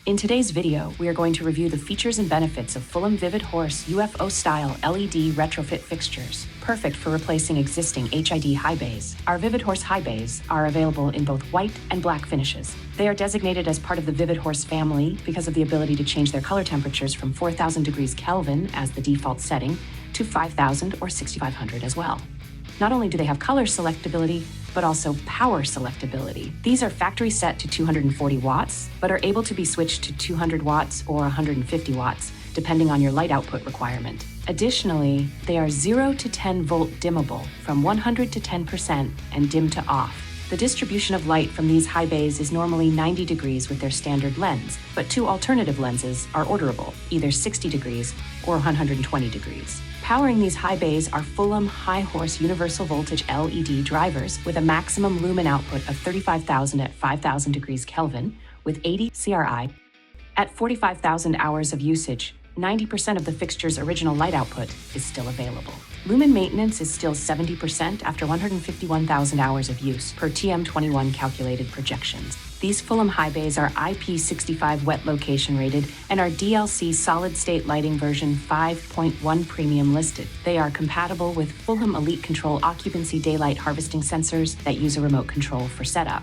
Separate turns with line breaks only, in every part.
In today's video, we are going to review the features and benefits of Fulham VividHorse UFO-Style LED retrofit fixtures, perfect for replacing existing HID high bays. Our VividHorse high bays are available in both white and black finishes. They are designated as part of the VividHorse family because of the ability to change their color temperatures from 4,000 degrees Kelvin as the default setting to 5,000 or 6,500 as well. Not only do they have color selectability, but also power selectability. These are factory set to 240 watts, but are able to be switched to 200 watts or 150 watts, depending on your light output requirement. Additionally, they are 0 to 10 volt dimmable from 100 to 10% and dim to off. The distribution of light from these high bays is normally 90 degrees with their standard lens, but two alternative lenses are orderable, either 60 degrees or 120 degrees. Powering these high bays are Fulham high horse universal voltage LED drivers with a maximum lumen output of 35,000 at 5,000 degrees Kelvin with 80 CRI. At 45,000 hours of usage, 90% of the fixture's original light output is still available. Lumen maintenance is still 70% after 151,000 hours of use per TM21 calculated projections. These Fulham high bays are IP65 wet location rated and are DLC solid-state lighting version 5.1 premium listed. They are compatible with Fulham Elite Control occupancy daylight harvesting sensors that use a remote control for setup.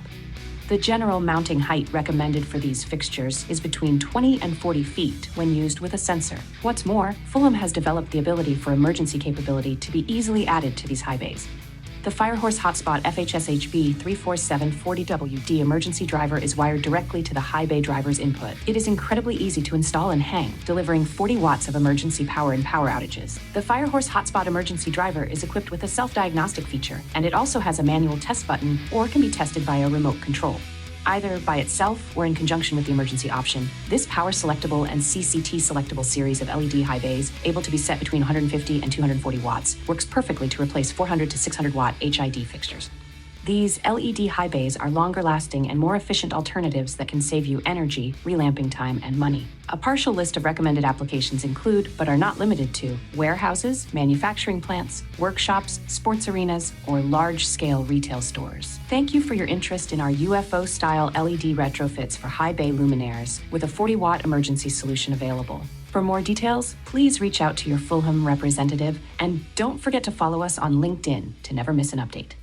The general mounting height recommended for these fixtures is between 20 and 40 feet when used with a sensor. What's more, Fulham has developed the ability for emergency capability to be easily added to these high bays. The Firehorse HotSpot FHSHB 34740WD emergency driver is wired directly to the high bay driver's input. It is incredibly easy to install and hang, delivering 40 watts of emergency power in power outages. The Firehorse HotSpot emergency driver is equipped with a self-diagnostic feature, and it also has a manual test button or can be tested via remote control. Either by itself or in conjunction with the emergency option, this power selectable and CCT selectable series of LED high bays, able to be set between 150 and 240 watts, works perfectly to replace 400 to 600 watt HID fixtures. These LED high bays are longer lasting and more efficient alternatives that can save you energy, relamping time, and money. A partial list of recommended applications include, but are not limited to, warehouses, manufacturing plants, workshops, sports arenas, or large-scale retail stores. Thank you for your interest in our UFO-style LED retrofits for high bay luminaires with a 40-watt emergency solution available. For more details, please reach out to your Fulham representative, and don't forget to follow us on LinkedIn to never miss an update.